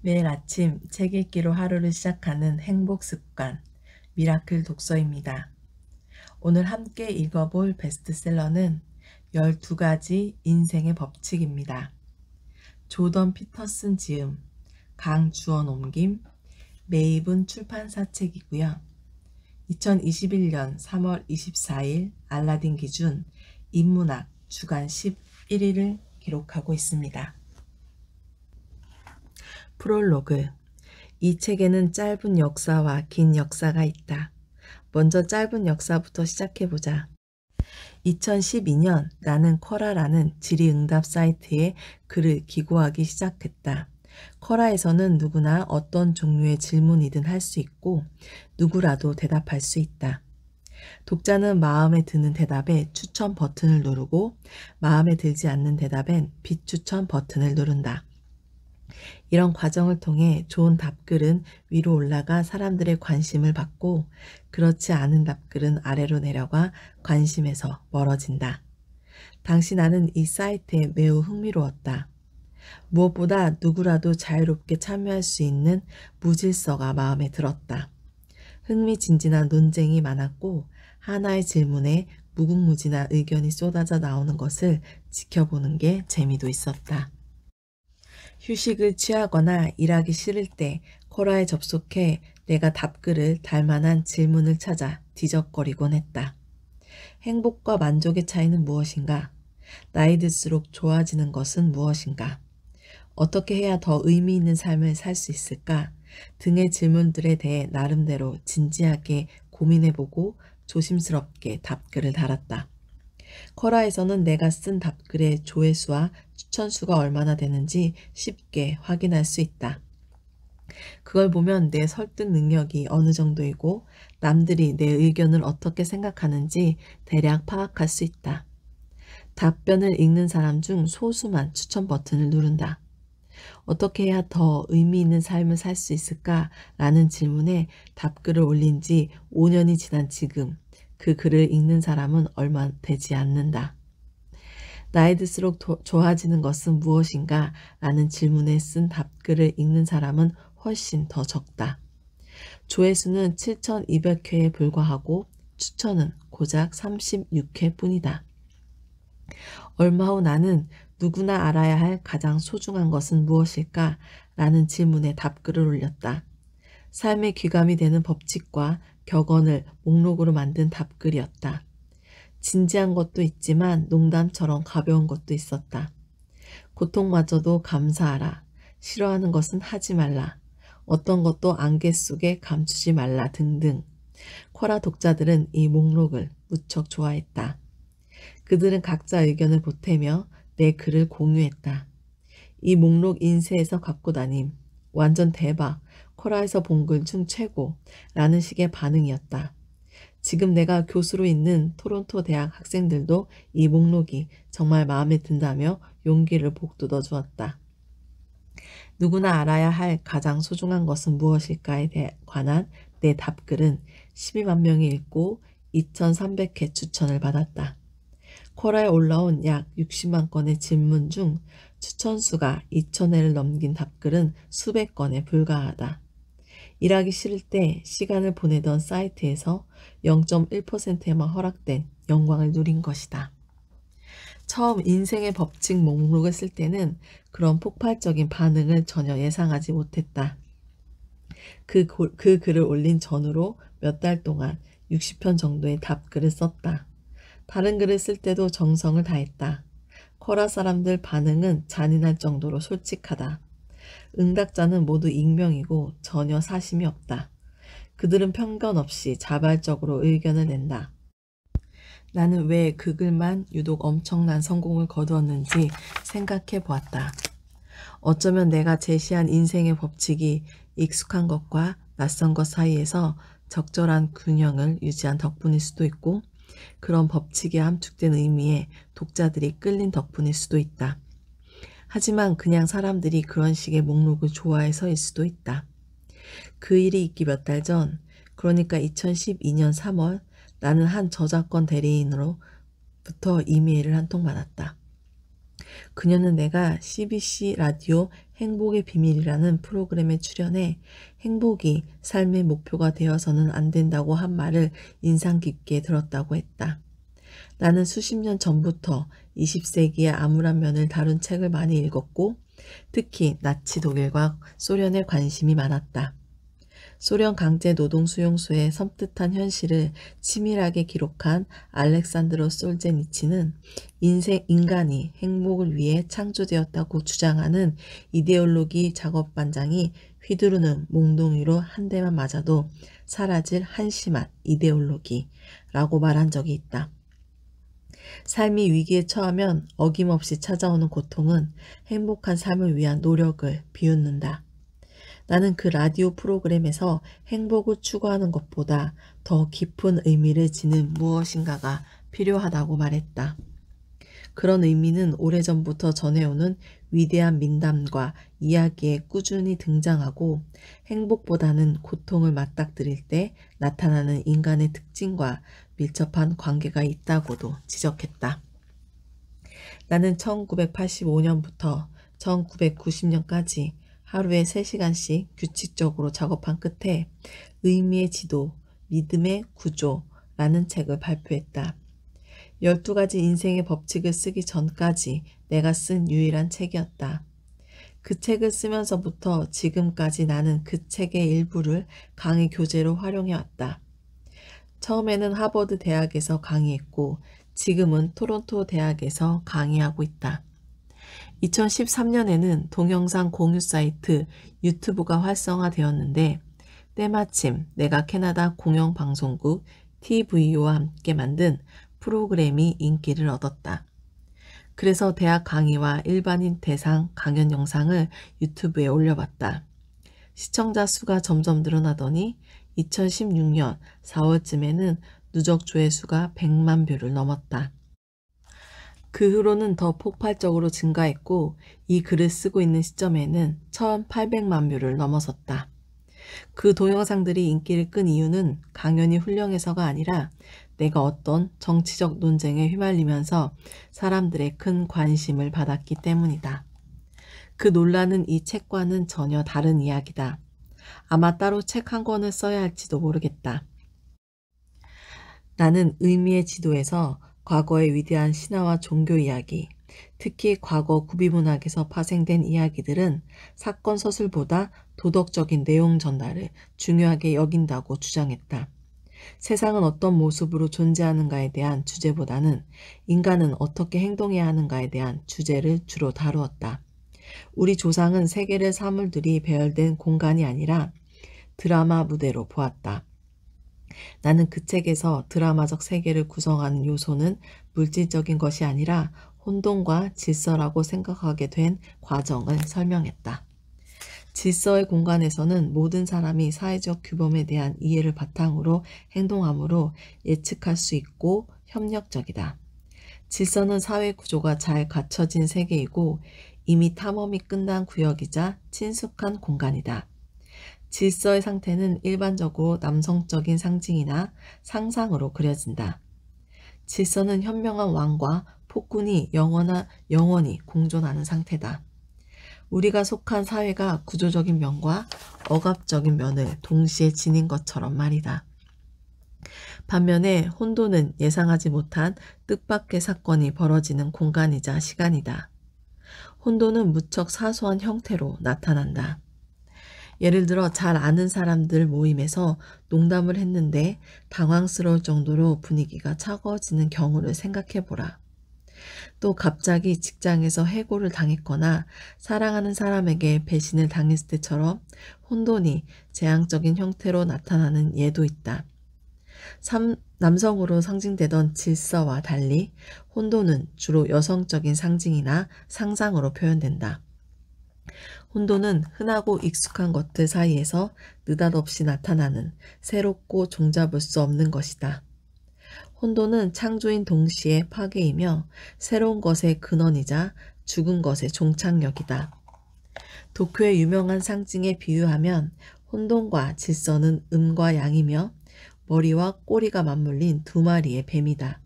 매일 아침 책 읽기로 하루를 시작하는 행복 습관, 미라클 독서입니다. 오늘 함께 읽어볼 베스트셀러는 12가지 인생의 법칙입니다. 조던 피터슨 지음, 강주원 옮김, 매입은 출판사 책이고요. 2021년 3월 24일 알라딘 기준 인문학 주간 11위를 기록하고 있습니다. 프롤로그. 이 책에는 짧은 역사와 긴 역사가 있다. 먼저 짧은 역사부터 시작해보자. 2012년 나는 쿼라라는 질의응답 사이트에 글을 기고하기 시작했다. 쿼라에서는 누구나 어떤 종류의 질문이든 할 수 있고 누구라도 대답할 수 있다. 독자는 마음에 드는 대답에 추천 버튼을 누르고 마음에 들지 않는 대답엔 비추천 버튼을 누른다. 이런 과정을 통해 좋은 답글은 위로 올라가 사람들의 관심을 받고 그렇지 않은 답글은 아래로 내려가 관심에서 멀어진다. 당시 나는 이 사이트에 매우 흥미로웠다. 무엇보다 누구라도 자유롭게 참여할 수 있는 무질서가 마음에 들었다. 흥미진진한 논쟁이 많았고 하나의 질문에 무궁무진한 의견이 쏟아져 나오는 것을 지켜보는 게 재미도 있었다. 휴식을 취하거나 일하기 싫을 때 쿼라에 접속해 내가 답글을 달 만한 질문을 찾아 뒤적거리곤 했다. 행복과 만족의 차이는 무엇인가? 나이 들수록 좋아지는 것은 무엇인가? 어떻게 해야 더 의미 있는 삶을 살 수 있을까? 등의 질문들에 대해 나름대로 진지하게 고민해보고 조심스럽게 답글을 달았다. 쿼라에서는 내가 쓴 답글의 조회수와 추천수가 얼마나 되는지 쉽게 확인할 수 있다. 그걸 보면 내 설득 능력이 어느 정도이고 남들이 내 의견을 어떻게 생각하는지 대략 파악할 수 있다. 답변을 읽는 사람 중 소수만 추천 버튼을 누른다. 어떻게 해야 더 의미 있는 삶을 살 수 있을까? 라는 질문에 답글을 올린 지 5년이 지난 지금 그 글을 읽는 사람은 얼마 되지 않는다. 나이 들수록 좋아지는 것은 무엇인가? 라는 질문에 쓴 답글을 읽는 사람은 훨씬 더 적다. 조회수는 7,200회에 불과하고 추천은 고작 36회 뿐이다. 얼마 후 나는 누구나 알아야 할 가장 소중한 것은 무엇일까? 라는 질문에 답글을 올렸다. 삶의 귀감이 되는 법칙과 격언을 목록으로 만든 답글이었다. 진지한 것도 있지만 농담처럼 가벼운 것도 있었다. 고통마저도 감사하라. 싫어하는 것은 하지 말라. 어떤 것도 안개 속에 감추지 말라 등등. 쿼라 독자들은 이 목록을 무척 좋아했다. 그들은 각자 의견을 보태며 내 글을 공유했다. 이 목록 인쇄해서 갖고 다님. 완전 대박. 쿼라에서 본 글 중 최고. 라는 식의 반응이었다. 지금 내가 교수로 있는 토론토 대학 학생들도 이 목록이 정말 마음에 든다며 용기를 북돋워 주었다. 누구나 알아야 할 가장 소중한 것은 무엇일까에 관한 내 답글은 12만 명이 읽고 2,300회 추천을 받았다. 쿼라에 올라온 약 60만 건의 질문 중 추천수가 2,000회를 넘긴 답글은 수백 건에 불과하다. 일하기 싫을 때 시간을 보내던 사이트에서 0.1%에만 허락된 영광을 누린 것이다. 처음 인생의 법칙 목록을 쓸 때는 그런 폭발적인 반응을 전혀 예상하지 못했다. 그 글을 올린 전후로 몇 달 동안 60편 정도의 답글을 썼다. 다른 글을 쓸 때도 정성을 다했다. 쿼라 사람들 반응은 잔인할 정도로 솔직하다. 응답자는 모두 익명이고 전혀 사심이 없다. 그들은 편견 없이 자발적으로 의견을 낸다. 나는 왜 그 글만 유독 엄청난 성공을 거두었는지 생각해 보았다. 어쩌면 내가 제시한 인생의 법칙이 익숙한 것과 낯선 것 사이에서 적절한 균형을 유지한 덕분일 수도 있고 그런 법칙에 함축된 의미에 독자들이 끌린 덕분일 수도 있다. 하지만 그냥 사람들이 그런 식의 목록을 좋아해서일 수도 있다. 그 일이 있기 몇 달 전, 그러니까 2012년 3월 나는 한 저작권 대리인으로부터 이메일을 한 통 받았다. 그녀는 내가 CBC 라디오 행복의 비밀이라는 프로그램에 출연해 행복이 삶의 목표가 되어서는 안 된다고 한 말을 인상 깊게 들었다고 했다. 나는 수십 년 전부터 20세기의 암울한 면을 다룬 책을 많이 읽었고 특히 나치 독일과 소련에 관심이 많았다. 소련 강제 노동 수용소의 섬뜩한 현실을 치밀하게 기록한 알렉산드로 솔제니치는 인간이 행복을 위해 창조되었다고 주장하는 이데올로기 작업반장이 휘두르는 몽둥이로 한 대만 맞아도 사라질 한심한 이데올로기라고 말한 적이 있다. 삶이 위기에 처하면 어김없이 찾아오는 고통은 행복한 삶을 위한 노력을 비웃는다. 나는 그 라디오 프로그램에서 행복을 추구하는 것보다 더 깊은 의미를 지닌 무엇인가가 필요하다고 말했다. 그런 의미는 오래전부터 전해오는 위대한 민담과 이야기에 꾸준히 등장하고 행복보다는 고통을 맞닥뜨릴 때 나타나는 인간의 특징과 밀접한 관계가 있다고도 지적했다. 나는 1985년부터 1990년까지 하루에 3시간씩 규칙적으로 작업한 끝에 의미의 지도, 믿음의 구조라는 책을 발표했다. 12가지 인생의 법칙을 쓰기 전까지 내가 쓴 유일한 책이었다. 그 책을 쓰면서부터 지금까지 나는 그 책의 일부를 강의 교재로 활용해왔다. 처음에는 하버드 대학에서 강의했고 지금은 토론토 대학에서 강의하고 있다. 2013년에는 동영상 공유 사이트 유튜브가 활성화되었는데 때마침 내가 캐나다 공영방송국 TVU와 함께 만든 프로그램이 인기를 얻었다. 그래서 대학 강의와 일반인 대상 강연 영상을 유튜브에 올려봤다. 시청자 수가 점점 늘어나더니 2016년 4월쯤에는 누적 조회수가 100만 뷰를 넘었다. 그 후로는 더 폭발적으로 증가했고 이 글을 쓰고 있는 시점에는 1800만 뷰를 넘어섰다. 그 동영상들이 인기를 끈 이유는 강연이 훌륭해서가 아니라 내가 어떤 정치적 논쟁에 휘말리면서 사람들의 큰 관심을 받았기 때문이다. 그 논란은 이 책과는 전혀 다른 이야기다. 아마 따로 책 한 권을 써야 할지도 모르겠다. 나는 의미의 지도에서 과거의 위대한 신화와 종교 이야기, 특히 과거 구비문학에서 파생된 이야기들은 사건 서술보다 도덕적인 내용 전달을 중요하게 여긴다고 주장했다. 세상은 어떤 모습으로 존재하는가에 대한 주제보다는 인간은 어떻게 행동해야 하는가에 대한 주제를 주로 다루었다. 우리 조상은 세계를 사물들이 배열된 공간이 아니라 드라마 무대로 보았다. 나는 그 책에서 드라마적 세계를 구성하는 요소는 물질적인 것이 아니라 혼돈과 질서라고 생각하게 된 과정을 설명했다. 질서의 공간에서는 모든 사람이 사회적 규범에 대한 이해를 바탕으로 행동하므로 예측할 수 있고 협력적이다. 질서는 사회 구조가 잘 갖춰진 세계이고 이미 탐험이 끝난 구역이자 친숙한 공간이다. 질서의 상태는 일반적으로 남성적인 상징이나 상상으로 그려진다. 질서는 현명한 왕과 폭군이 영원히 공존하는 상태다. 우리가 속한 사회가 구조적인 면과 억압적인 면을 동시에 지닌 것처럼 말이다. 반면에 혼돈은 예상하지 못한 뜻밖의 사건이 벌어지는 공간이자 시간이다. 혼돈은 무척 사소한 형태로 나타난다. 예를 들어 잘 아는 사람들 모임에서 농담을 했는데 당황스러울 정도로 분위기가 차가워지는 경우를 생각해보라. 또 갑자기 직장에서 해고를 당했거나 사랑하는 사람에게 배신을 당했을 때처럼 혼돈이 재앙적인 형태로 나타나는 예도 있다. 남성으로 상징되던 질서와 달리 혼돈은 주로 여성적인 상징이나 상상으로 표현된다. 혼돈은 흔하고 익숙한 것들 사이에서 느닷없이 나타나는 새롭고 종잡을 수 없는 것이다. 혼돈은 창조인 동시에 파괴이며 새로운 것의 근원이자 죽은 것의 종착역이다. 도쿄의 유명한 상징에 비유하면 혼돈과 질서는 음과 양이며 머리와 꼬리가 맞물린 두 마리의 뱀이다.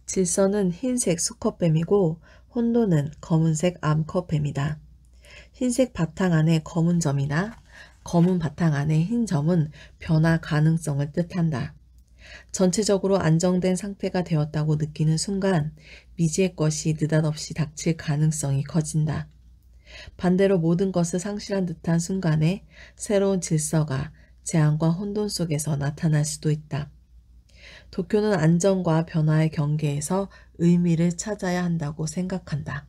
질서는 흰색 수컷뱀이고 혼돈은 검은색 암컷뱀이다. 흰색 바탕 안에 검은 점이나 검은 바탕 안에 흰 점은 변화 가능성을 뜻한다. 전체적으로 안정된 상태가 되었다고 느끼는 순간 미지의 것이 느닷없이 닥칠 가능성이 커진다. 반대로 모든 것을 상실한 듯한 순간에 새로운 질서가 재앙과 혼돈 속에서 나타날 수도 있다. 도쿄는 안정과 변화의 경계에서 의미를 찾아야 한다고 생각한다.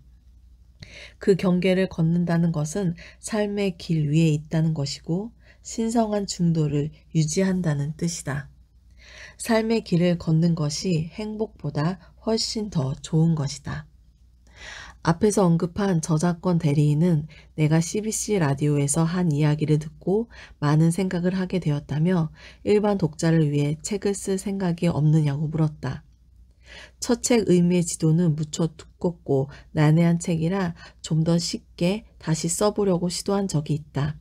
그 경계를 걷는다는 것은 삶의 길 위에 있다는 것이고 신성한 중도를 유지한다는 뜻이다. 삶의 길을 걷는 것이 행복보다 훨씬 더 좋은 것이다. 앞에서 언급한 저작권 대리인은 내가 CBC 라디오에서 한 이야기를 듣고 많은 생각을 하게 되었다며 일반 독자를 위해 책을 쓸 생각이 없느냐고 물었다. 첫 책 의미의 지도는 무척 두껍고 난해한 책이라 좀 더 쉽게 다시 써보려고 시도한 적이 있다.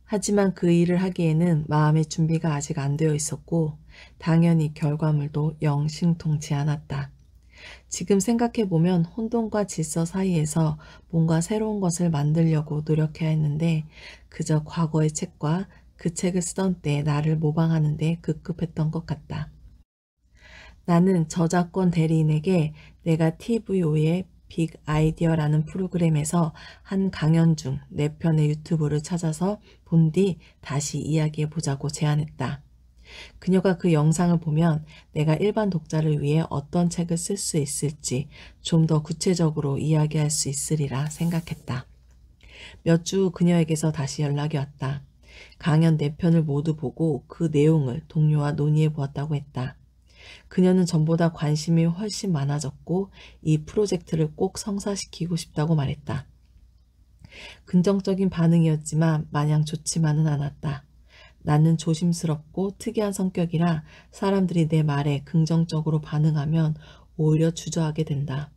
하지만 그 일을 하기에는 마음의 준비가 아직 안 되어 있었고 당연히 결과물도 영 신통치 않았다. 지금 생각해보면 혼돈과 질서 사이에서 뭔가 새로운 것을 만들려고 노력해야 했는데 그저 과거의 책과 그 책을 쓰던 때 나를 모방하는 데 급급했던 것 같다. 나는 저작권 대리인에게 내가 TVO의 빅 아이디어라는 프로그램에서 한 강연 중 내 편의 유튜브를 찾아서 본 뒤 다시 이야기해보자고 제안했다. 그녀가 그 영상을 보면 내가 일반 독자를 위해 어떤 책을 쓸 수 있을지 좀 더 구체적으로 이야기할 수 있으리라 생각했다. 몇 주 후 그녀에게서 다시 연락이 왔다. 강연 4편을 모두 보고 그 내용을 동료와 논의해 보았다고 했다. 그녀는 전보다 관심이 훨씬 많아졌고 이 프로젝트를 꼭 성사시키고 싶다고 말했다. 긍정적인 반응이었지만 마냥 좋지만은 않았다. 나는 조심스럽고 특이한 성격이라 사람들이 내 말에 긍정적으로 반응하면 오히려 주저하게 된다.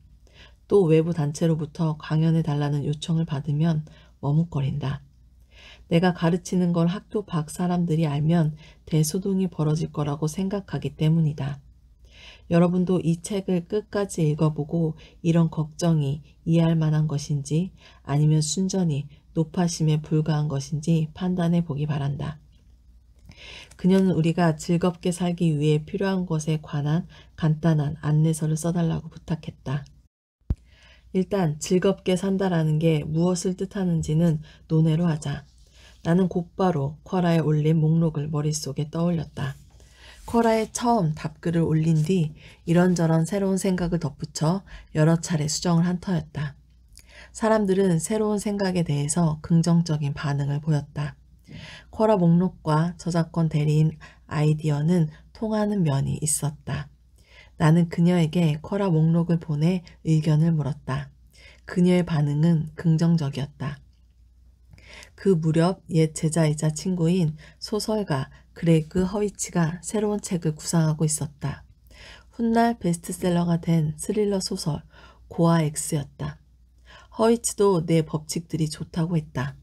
또 외부 단체로부터 강연해 달라는 요청을 받으면 머뭇거린다. 내가 가르치는 걸 학교 밖 사람들이 알면 대소동이 벌어질 거라고 생각하기 때문이다. 여러분도 이 책을 끝까지 읽어보고 이런 걱정이 이해할 만한 것인지 아니면 순전히 노파심에 불과한 것인지 판단해 보기 바란다. 그녀는 우리가 즐겁게 살기 위해 필요한 것에 관한 간단한 안내서를 써달라고 부탁했다. 일단 즐겁게 산다라는 게 무엇을 뜻하는지는 논외로 하자. 나는 곧바로 쿼라에 올린 목록을 머릿속에 떠올렸다. 쿼라에 처음 답글을 올린 뒤 이런저런 새로운 생각을 덧붙여 여러 차례 수정을 한 터였다. 사람들은 새로운 생각에 대해서 긍정적인 반응을 보였다. 쿼라 목록과 저작권 대리인 아이디어는 통하는 면이 있었다. 나는 그녀에게 쿼라 목록을 보내 의견을 물었다. 그녀의 반응은 긍정적이었다. 그 무렵 옛 제자이자 친구인 소설가 그레그 허위치가 새로운 책을 구상하고 있었다. 훗날 베스트셀러가 된 스릴러 소설 고아 X였다. 허위치도 내 법칙들이 좋다고 했다.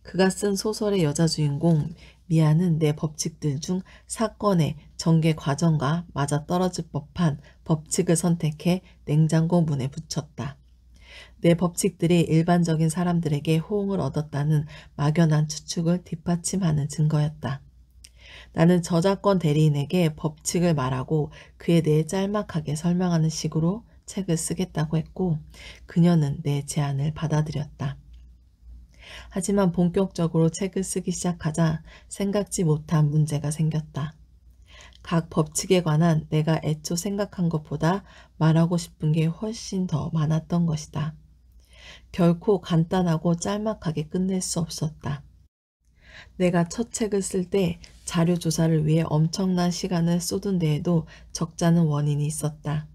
그가 쓴 소설의 여자 주인공 미아는 내 법칙들 중 사건의 전개 과정과 맞아떨어질 법한 법칙을 선택해 냉장고 문에 붙였다. 내 법칙들이 일반적인 사람들에게 호응을 얻었다는 막연한 추측을 뒷받침하는 증거였다. 나는 저작권 대리인에게 법칙을 말하고 그에 대해 짤막하게 설명하는 식으로 책을 쓰겠다고 했고 그녀는 내 제안을 받아들였다. 하지만 본격적으로 책을 쓰기 시작하자 생각지 못한 문제가 생겼다. 각 법칙에 관한 내가 애초 생각한 것보다 말하고 싶은 게 훨씬 더 많았던 것이다. 결코 간단하고 짤막하게 끝낼 수 없었다. 내가 첫 책을 쓸 때 자료 조사를 위해 엄청난 시간을 쏟은 데에도 적잖은 원인이 있었다.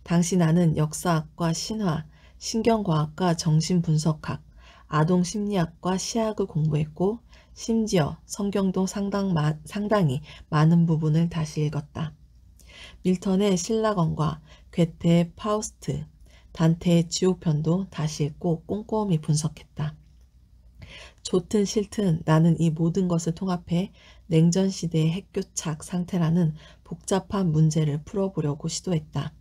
당시 나는 역사학과 신화, 신경과학과 정신분석학, 아동심리학과 시학을 공부했고 심지어 성경도 상당히 많은 부분을 다시 읽었다. 밀턴의 신라건과 괴테의 파우스트, 단테의 지옥편도 다시 읽고 꼼꼼히 분석했다. 좋든 싫든 나는 이 모든 것을 통합해 냉전시대의 핵교착 상태라는 복잡한 문제를 풀어보려고 시도했다.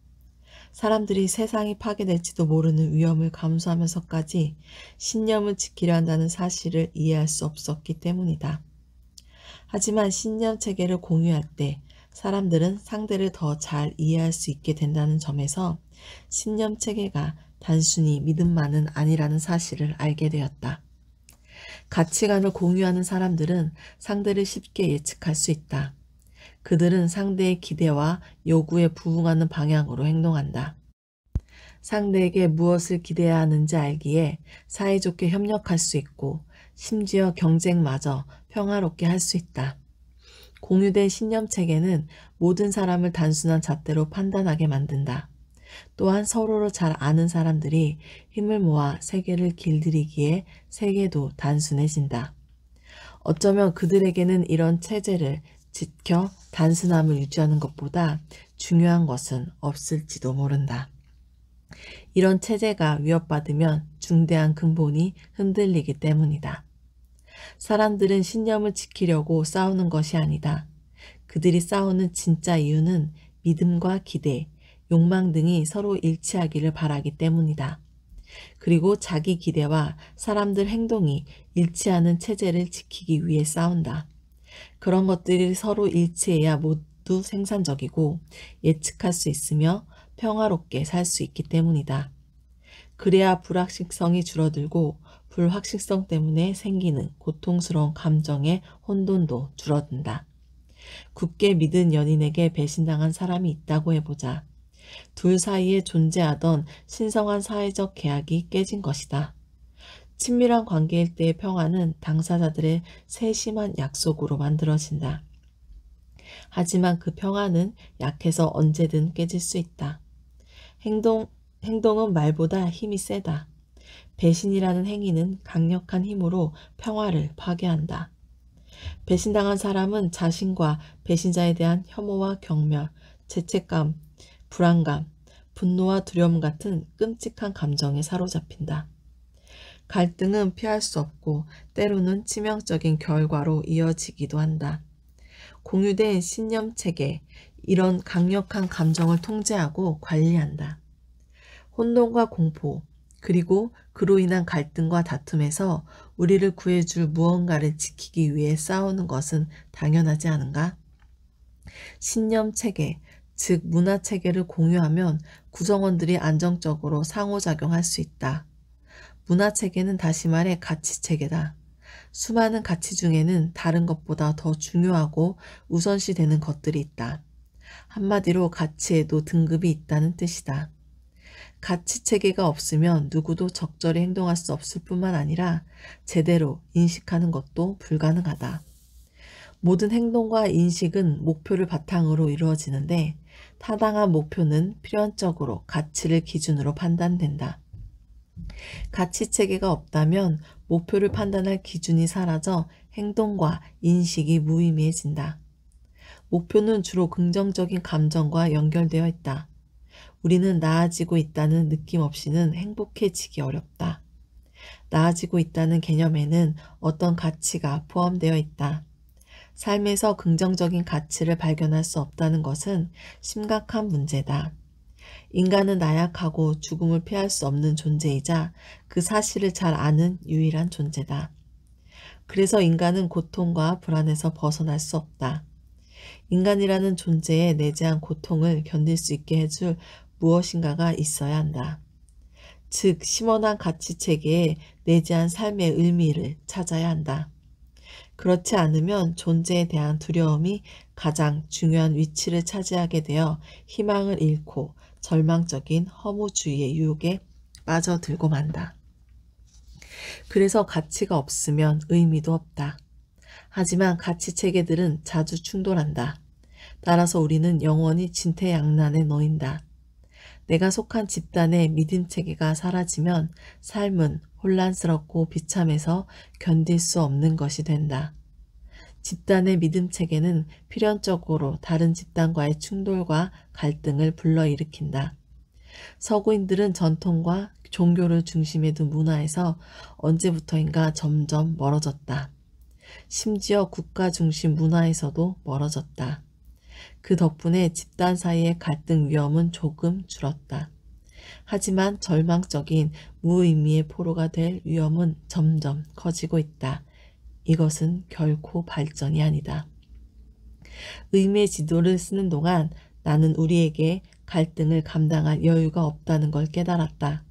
사람들이 세상이 파괴될지도 모르는 위험을 감수하면서까지 신념을 지키려 한다는 사실을 이해할 수 없었기 때문이다. 하지만 신념 체계를 공유할 때 사람들은 상대를 더 잘 이해할 수 있게 된다는 점에서 신념 체계가 단순히 믿음만은 아니라는 사실을 알게 되었다. 가치관을 공유하는 사람들은 상대를 쉽게 예측할 수 있다. 그들은 상대의 기대와 요구에 부응하는 방향으로 행동한다. 상대에게 무엇을 기대해야 하는지 알기에 사이좋게 협력할 수 있고 심지어 경쟁마저 평화롭게 할 수 있다. 공유된 신념 체계는 모든 사람을 단순한 잣대로 판단하게 만든다. 또한 서로를 잘 아는 사람들이 힘을 모아 세계를 길들이기에 세계도 단순해진다. 어쩌면 그들에게는 이런 체제를 지켜 단순함을 유지하는 것보다 중요한 것은 없을지도 모른다. 이런 체제가 위협받으면 중대한 근본이 흔들리기 때문이다. 사람들은 신념을 지키려고 싸우는 것이 아니다. 그들이 싸우는 진짜 이유는 믿음과 기대, 욕망 등이 서로 일치하기를 바라기 때문이다. 그리고 자기 기대와 사람들 행동이 일치하는 체제를 지키기 위해 싸운다. 그런 것들이 서로 일치해야 모두 생산적이고 예측할 수 있으며 평화롭게 살 수 있기 때문이다. 그래야 불확실성이 줄어들고 불확실성 때문에 생기는 고통스러운 감정의 혼돈도 줄어든다. 굳게 믿은 연인에게 배신당한 사람이 있다고 해보자. 둘 사이에 존재하던 신성한 사회적 계약이 깨진 것이다. 친밀한 관계일 때의 평화는 당사자들의 세심한 약속으로 만들어진다. 하지만 그 평화는 약해서 언제든 깨질 수 있다. 행동은 말보다 힘이 세다. 배신이라는 행위는 강력한 힘으로 평화를 파괴한다. 배신당한 사람은 자신과 배신자에 대한 혐오와 경멸, 죄책감, 불안감, 분노와 두려움 같은 끔찍한 감정에 사로잡힌다. 갈등은 피할 수 없고 때로는 치명적인 결과로 이어지기도 한다. 공유된 신념 체계, 이런 강력한 감정을 통제하고 관리한다. 혼돈과 공포, 그리고 그로 인한 갈등과 다툼에서 우리를 구해줄 무언가를 지키기 위해 싸우는 것은 당연하지 않은가? 신념 체계, 즉 문화 체계를 공유하면 구성원들이 안정적으로 상호작용할 수 있다. 문화 체계는 다시 말해 가치 체계다. 수많은 가치 중에는 다른 것보다 더 중요하고 우선시되는 것들이 있다. 한마디로 가치에도 등급이 있다는 뜻이다. 가치 체계가 없으면 누구도 적절히 행동할 수 없을 뿐만 아니라 제대로 인식하는 것도 불가능하다. 모든 행동과 인식은 목표를 바탕으로 이루어지는데 타당한 목표는 필연적으로 가치를 기준으로 판단된다. 가치 체계가 없다면 목표를 판단할 기준이 사라져 행동과 인식이 무의미해진다. 목표는 주로 긍정적인 감정과 연결되어 있다. 우리는 나아지고 있다는 느낌 없이는 행복해지기 어렵다. 나아지고 있다는 개념에는 어떤 가치가 포함되어 있다. 삶에서 긍정적인 가치를 발견할 수 없다는 것은 심각한 문제다. 인간은 나약하고 죽음을 피할 수 없는 존재이자 그 사실을 잘 아는 유일한 존재다. 그래서 인간은 고통과 불안에서 벗어날 수 없다. 인간이라는 존재의 내재한 고통을 견딜 수 있게 해줄 무엇인가가 있어야 한다. 즉, 심원한 가치 체계에 내재한 삶의 의미를 찾아야 한다. 그렇지 않으면 존재에 대한 두려움이 가장 중요한 위치를 차지하게 되어 희망을 잃고 절망적인 허무주의의 유혹에 빠져들고 만다. 그래서 가치가 없으면 의미도 없다. 하지만 가치 체계들은 자주 충돌한다. 따라서 우리는 영원히 진퇴양난에 놓인다. 내가 속한 집단의 믿음 체계가 사라지면 삶은 혼란스럽고 비참해서 견딜 수 없는 것이 된다. 집단의 믿음 체계는 필연적으로 다른 집단과의 충돌과 갈등을 불러일으킨다. 서구인들은 전통과 종교를 중심에 둔 문화에서 언제부터인가 점점 멀어졌다. 심지어 국가 중심 문화에서도 멀어졌다. 그 덕분에 집단 사이의 갈등 위험은 조금 줄었다. 하지만 절망적인 무의미의 포로가 될 위험은 점점 커지고 있다. 이것은 결코 발전이 아니다. 의미의 지도를 쓰는 동안 나는 우리에게 갈등을 감당할 여유가 없다는 걸 깨달았다.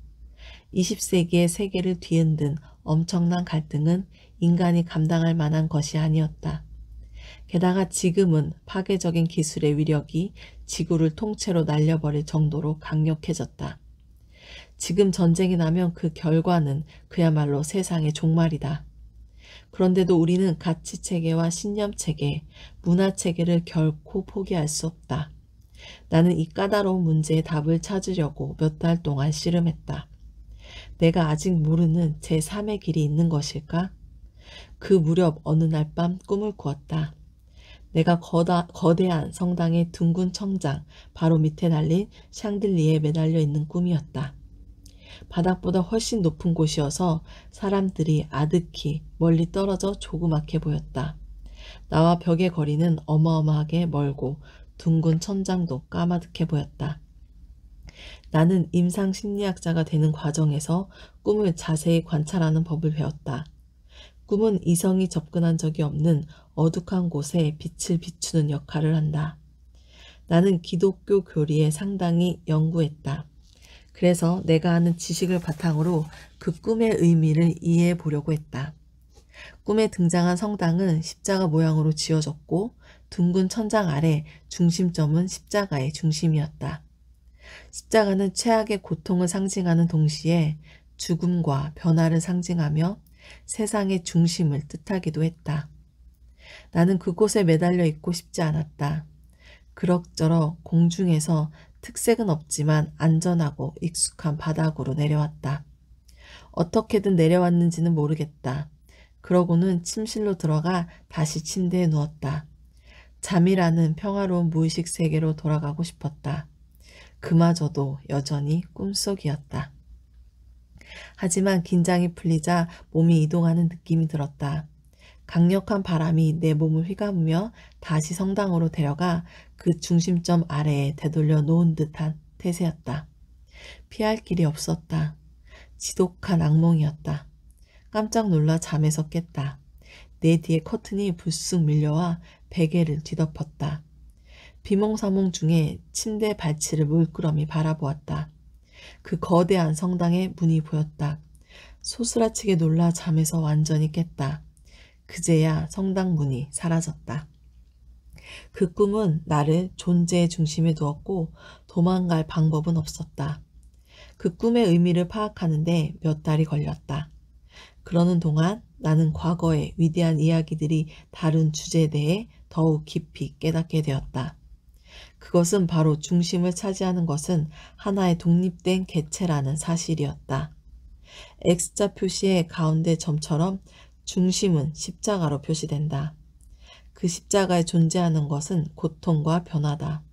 20세기의 세계를 뒤흔든 엄청난 갈등은 인간이 감당할 만한 것이 아니었다. 게다가 지금은 파괴적인 기술의 위력이 지구를 통째로 날려버릴 정도로 강력해졌다. 지금 전쟁이 나면 그 결과는 그야말로 세상의 종말이다. 그런데도 우리는 가치체계와 신념체계, 문화체계를 결코 포기할 수 없다. 나는 이 까다로운 문제의 답을 찾으려고 몇 달 동안 씨름했다. 내가 아직 모르는 제3의 길이 있는 것일까? 그 무렵 어느 날 밤 꿈을 꾸었다. 내가 거대한 성당의 둥근 청장 바로 밑에 달린 샹들리에 매달려 있는 꿈이었다. 바닥보다 훨씬 높은 곳이어서 사람들이 아득히 멀리 떨어져 조그맣게 보였다. 나와 벽의 거리는 어마어마하게 멀고 둥근 천장도 까마득해 보였다. 나는 임상심리학자가 되는 과정에서 꿈을 자세히 관찰하는 법을 배웠다. 꿈은 이성이 접근한 적이 없는 어둑한 곳에 빛을 비추는 역할을 한다. 나는 기독교 교리에 상당히 연구했다. 그래서 내가 아는 지식을 바탕으로 그 꿈의 의미를 이해해 보려고 했다. 꿈에 등장한 성당은 십자가 모양으로 지어졌고 둥근 천장 아래 중심점은 십자가의 중심이었다. 십자가는 최악의 고통을 상징하는 동시에 죽음과 변화를 상징하며 세상의 중심을 뜻하기도 했다. 나는 그곳에 매달려 있고 싶지 않았다. 그럭저럭 공중에서 특색은 없지만 안전하고 익숙한 바닥으로 내려왔다. 어떻게든 내려왔는지는 모르겠다. 그러고는 침실로 들어가 다시 침대에 누웠다. 잠이라는 평화로운 무의식 세계로 돌아가고 싶었다. 그마저도 여전히 꿈속이었다. 하지만 긴장이 풀리자 몸이 이동하는 느낌이 들었다. 강력한 바람이 내 몸을 휘감으며 다시 성당으로 데려가 그 중심점 아래에 되돌려 놓은 듯한 태세였다. 피할 길이 없었다. 지독한 악몽이었다. 깜짝 놀라 잠에서 깼다. 내 뒤에 커튼이 불쑥 밀려와 베개를 뒤덮었다. 비몽사몽 중에 침대 발치를 물끄러미 바라보았다. 그 거대한 성당의 문이 보였다. 소스라치게 놀라 잠에서 완전히 깼다. 그제야 성당 문이 사라졌다. 그 꿈은 나를 존재의 중심에 두었고 도망갈 방법은 없었다. 그 꿈의 의미를 파악하는데 몇 달이 걸렸다. 그러는 동안 나는 과거의 위대한 이야기들이 다룬 주제에 대해 더욱 깊이 깨닫게 되었다. 그것은 바로 중심을 차지하는 것은 하나의 독립된 개체라는 사실이었다. X자 표시의 가운데 점처럼 중심은 십자가로 표시된다. 그 십자가에 존재하는 것은 고통과 변화다.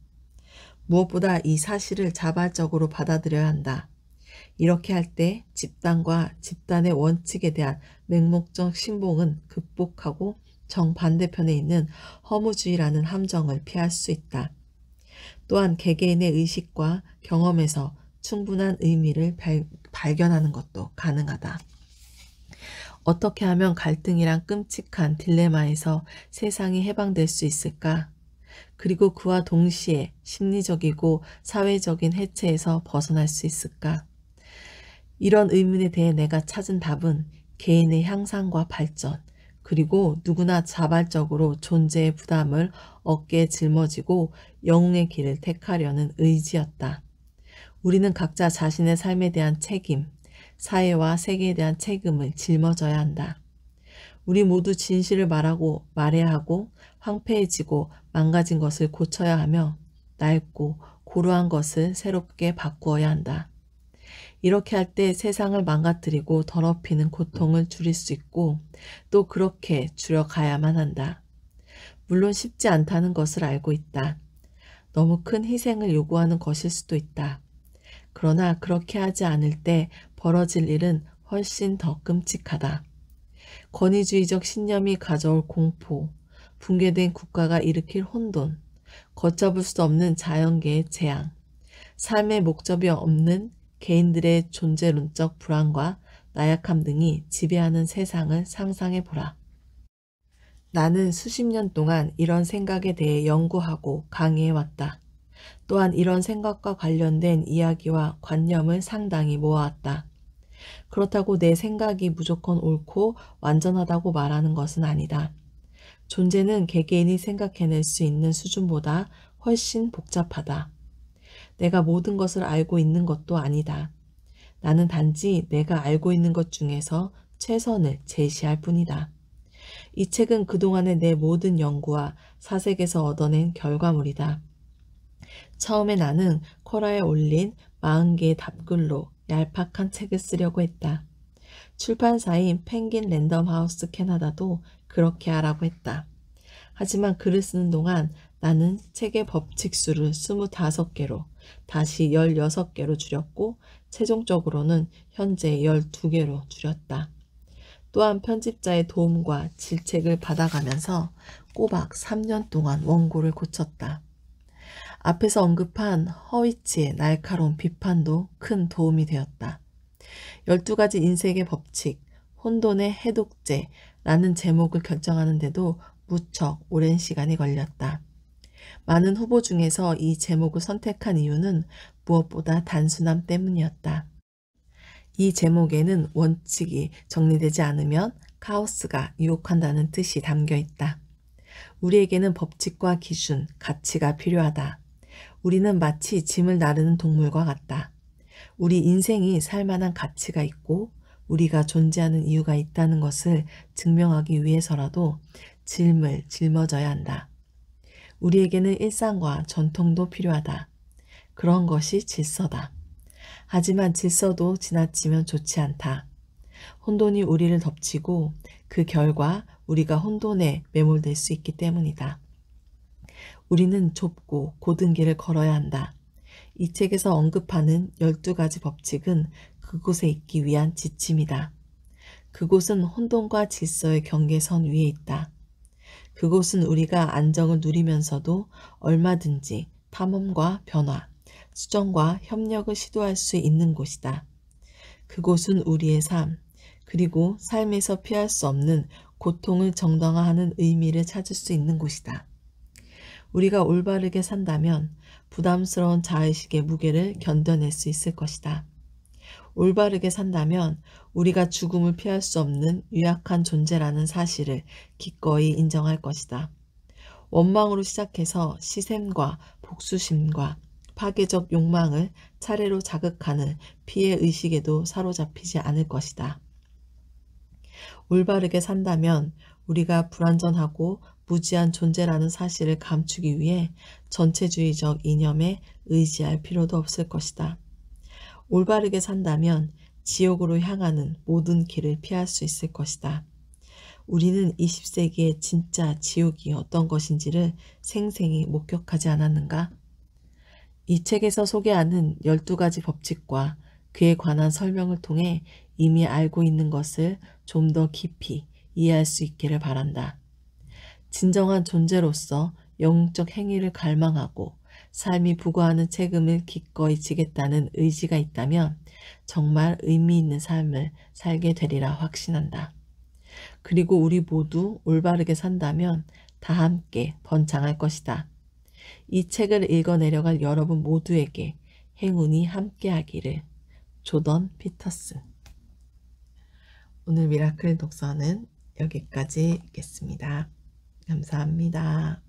무엇보다 이 사실을 자발적으로 받아들여야 한다. 이렇게 할 때 집단과 집단의 원칙에 대한 맹목적 신봉은 극복하고 정반대편에 있는 허무주의라는 함정을 피할 수 있다. 또한 개개인의 의식과 경험에서 충분한 의미를 발견하는 것도 가능하다. 어떻게 하면 갈등이란 끔찍한 딜레마에서 세상이 해방될 수 있을까? 그리고 그와 동시에 심리적이고 사회적인 해체에서 벗어날 수 있을까? 이런 의문에 대해 내가 찾은 답은 개인의 향상과 발전, 그리고 누구나 자발적으로 존재의 부담을 어깨에 짊어지고 영웅의 길을 택하려는 의지였다. 우리는 각자 자신의 삶에 대한 책임, 사회와 세계에 대한 책임을 짊어져야 한다. 우리 모두 진실을 말해야 하고 황폐해지고 망가진 것을 고쳐야 하며 낡고 고루한 것을 새롭게 바꾸어야 한다. 이렇게 할 때 세상을 망가뜨리고 더럽히는 고통을 줄일 수 있고 또 그렇게 줄여가야만 한다. 물론 쉽지 않다는 것을 알고 있다. 너무 큰 희생을 요구하는 것일 수도 있다. 그러나 그렇게 하지 않을 때 벌어질 일은 훨씬 더 끔찍하다. 권위주의적 신념이 가져올 공포, 붕괴된 국가가 일으킬 혼돈, 걷잡을 수 없는 자연계의 재앙, 삶의 목적이 없는 개인들의 존재론적 불안과 나약함 등이 지배하는 세상을 상상해 보라. 나는 수십 년 동안 이런 생각에 대해 연구하고 강의해 왔다. 또한 이런 생각과 관련된 이야기와 관념을 상당히 모아왔다. 그렇다고 내 생각이 무조건 옳고 완전하다고 말하는 것은 아니다. 존재는 개개인이 생각해낼 수 있는 수준보다 훨씬 복잡하다. 내가 모든 것을 알고 있는 것도 아니다. 나는 단지 내가 알고 있는 것 중에서 최선을 제시할 뿐이다. 이 책은 그동안의 내 모든 연구와 사색에서 얻어낸 결과물이다. 처음에 나는 쿼라에 올린 40개의 답글로 얄팍한 책을 쓰려고 했다. 출판사인 펭귄 랜덤하우스 캐나다도 그렇게 하라고 했다. 하지만 글을 쓰는 동안 나는 책의 법칙 수를 25개로 다시 16개로 줄였고 최종적으로는 현재 12개로 줄였다. 또한 편집자의 도움과 질책을 받아가면서 꼬박 3년 동안 원고를 고쳤다. 앞에서 언급한 허위치의 날카로운 비판도 큰 도움이 되었다. 12가지 인생의 법칙, 혼돈의 해독제라는 제목을 결정하는데도 무척 오랜 시간이 걸렸다. 많은 후보 중에서 이 제목을 선택한 이유는 무엇보다 단순함 때문이었다. 이 제목에는 원칙이 정리되지 않으면 카오스가 유혹한다는 뜻이 담겨 있다. 우리에게는 법칙과 기준, 가치가 필요하다. 우리는 마치 짐을 나르는 동물과 같다. 우리 인생이 살만한 가치가 있고 우리가 존재하는 이유가 있다는 것을 증명하기 위해서라도 짐을 짊어져야 한다. 우리에게는 일상과 전통도 필요하다. 그런 것이 질서다. 하지만 질서도 지나치면 좋지 않다. 혼돈이 우리를 덮치고 그 결과 우리가 혼돈에 매몰될 수 있기 때문이다. 우리는 좁고 고든 길을 걸어야 한다. 이 책에서 언급하는 12가지 법칙은 그곳에 있기 위한 지침이다. 그곳은 혼돈과 질서의 경계선 위에 있다. 그곳은 우리가 안정을 누리면서도 얼마든지 탐험과 변화, 수정과 협력을 시도할 수 있는 곳이다. 그곳은 우리의 삶, 그리고 삶에서 피할 수 없는 고통을 정당화하는 의미를 찾을 수 있는 곳이다. 우리가 올바르게 산다면 부담스러운 자의식의 무게를 견뎌낼 수 있을 것이다. 올바르게 산다면 우리가 죽음을 피할 수 없는 유약한 존재라는 사실을 기꺼이 인정할 것이다. 원망으로 시작해서 시샘과 복수심과 파괴적 욕망을 차례로 자극하는 피해의식에도 사로잡히지 않을 것이다. 올바르게 산다면 우리가 불완전하고 무지한 존재라는 사실을 감추기 위해 전체주의적 이념에 의지할 필요도 없을 것이다. 올바르게 산다면 지옥으로 향하는 모든 길을 피할 수 있을 것이다. 우리는 20세기의 진짜 지옥이 어떤 것인지를 생생히 목격하지 않았는가? 이 책에서 소개하는 12가지 법칙과 그에 관한 설명을 통해 이미 알고 있는 것을 좀 더 깊이 이해할 수 있기를 바란다. 진정한 존재로서 영적 행위를 갈망하고 삶이 부과하는 책임을 기꺼이 지겠다는 의지가 있다면 정말 의미 있는 삶을 살게 되리라 확신한다. 그리고 우리 모두 올바르게 산다면 다 함께 번창할 것이다. 이 책을 읽어내려갈 여러분 모두에게 행운이 함께하기를. 조던 피터슨. 오늘 미라클 독서는 여기까지 읽겠습니다. 감사합니다.